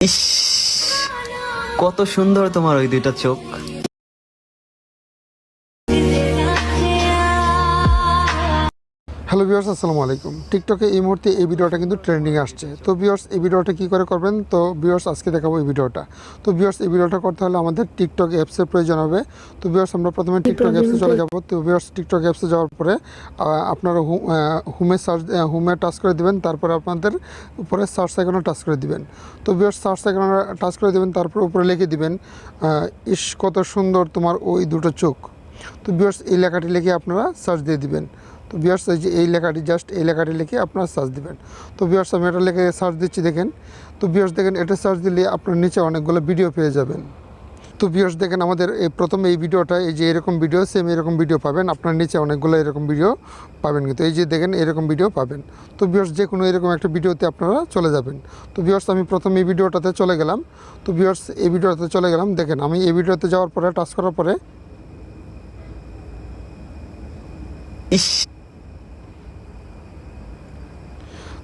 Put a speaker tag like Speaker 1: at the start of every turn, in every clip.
Speaker 1: ইস, কত সুন্দর তোমার ওই দুইটা চোখ।
Speaker 2: হ্যালো ভিউয়ার্স, আসসালামু আলাইকুম। টিকটকে এই মুহূর্তে এই ভিডিওটা কিন্তু ট্রেন্ডিং আসছে। তো ভিউয়ার্স, এই ভিডিওটা কী করে করবেন? তো ভিউয়ার্স, আজকে দেখাবো এই ভিডিওটা। তো ভিউয়ার্স, এই ভিডিওটা করতে হলে আমাদের টিকটক অ্যাপসের প্রয়োজন হবে। তো ভিউয়ার্স, আমরা প্রথমে টিকটক অ্যাপসে চলে যাব। তো ভিউয়ার্স, টিকটক অ্যাপসে যাওয়ার পরে আপনারা হোমে টাচ করে দিবেন। তারপরে আপনাদের উপরে সার্চ আইকনে টাচ করে দিবেন। তো ভিউয়ার্স, সার্চ আইকনে টাচ করে দিবেন, তারপর উপরে লিখে দিবেন ইস কত সুন্দর তোমার ওই দুটো চোখ। তো ভিউয়ার্স, এই লেখাটি লিখে আপনারা সার্চ দিয়ে দিবেন। তো ভিউয়ার্স, এই যে এই লেখাটি, জাস্ট এই লেখাটি লিখে আপনারা সার্চ দিবেন। তো ভিউয়ার্স, আমি এটা লিখে সার্চ দিচ্ছি, দেখেন। তো ভিউয়ার্স, দেখেন এটা সার্চ দিলে আপনার নিচে অনেকগুলো ভিডিও পেয়ে যাবেন। তো ভিউয়ার্স, দেখেন আমাদের প্রথমে এই ভিডিওটা, এই যে এরকম ভিডিও, সেম এরকম ভিডিও পাবেন। আপনার নিচে অনেকগুলো এরকম ভিডিও পাবেন, কিন্তু এই যে দেখেন এরকম ভিডিও পাবেন। তো ভিউয়ার্স, যে কোনো এরকম একটা ভিডিওতে আপনারা চলে যাবেন। তো ভিউয়ার্স, আমি প্রথমে এই ভিডিওটাতে চলে গেলাম। তো ভিউয়ার্স, এই ভিডিওটাতে চলে গেলাম। দেখেন আমি এই ভিডিওতে যাওয়ার পরে টাচ করার পরে
Speaker 1: ইস,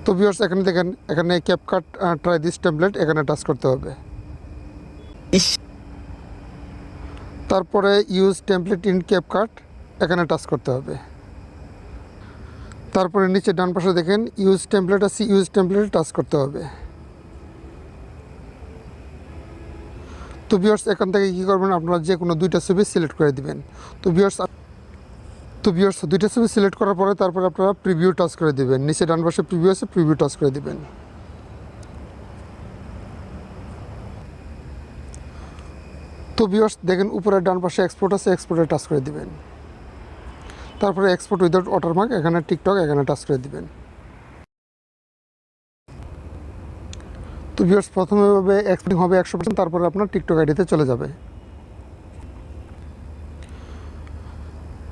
Speaker 2: তো ভিউয়ার্স, এখানে দেখেন, এখানে ক্যাপকাট ট্রাই দিস টেমপ্লেট, এখানে টাচ করতে হবে।
Speaker 1: ইস,
Speaker 2: তারপরে ইউজ টেমপ্লেট ইন ক্যাপকাট, এখানে টাচ করতে হবে। তারপরে নিচে ডান পাশে দেখেন ইউজ টেমপ্লেট আছে, ইউজ টেমপ্লেটে টাচ করতে হবে। তো ভিউয়ার্স, এখান থেকে কী করবেন, আপনারা যে কোনো দুইটা ছবি সিলেক্ট করে দিবেন। তো ভিউয়ার্স, দুইটা ছবি সিলেক্ট করার পরে তারপরে আপনারা প্রিভিউ টাচ করে দিবেন। নিচে ডান পাশে প্রিভিউ আছে, প্রিভিউ টাচ করে দিবেন। তো ভিউয়ার্স, দেখেন উপরে ডান পাশে এক্সপোর্ট আছে, এক্সপোর্টে টাচ করে দিবেন। তারপরে এক্সপোর্ট উইদাউট ওয়াটারমার্ক, এখানে টিকটক, এখানে টাচ করে দিবেন। তো ভিউয়ার্স, প্রথমে এক্সপোর্টিং হবে 100%, তারপরে আপনার টিকটক আইডিতে চলে যাবে।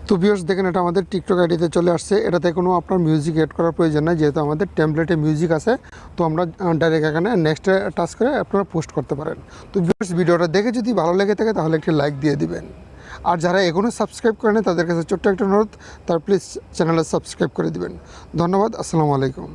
Speaker 2: তো ভিউয়ার্স, দেখেন এটা আমাদের টিকটক আইডিতে চলে আসছে। এটাতে কোনো আপনার মিউজিক এড করার প্রয়োজন নাই, যেহেতু আমাদের টেমপ্লেটে মিউজিক আছে। তো আমরা ডাইরেক্ট এখানে নেক্সটে টাচ করে আপনারা পোস্ট করতে পারেন। তো ভিউয়ার্স, ভিডিওটা দেখে যদি ভালো লেগে থাকে তাহলে একটি লাইক দিয়ে দিবেন। আর যারা এখনও সাবস্ক্রাইব করেন তাদের কাছে ছোট্ট একটা অনুরোধ, তার প্লিজ চ্যানেলে সাবস্ক্রাইব করে দিবেন। ধন্যবাদ, আসসালামু আলাইকুম।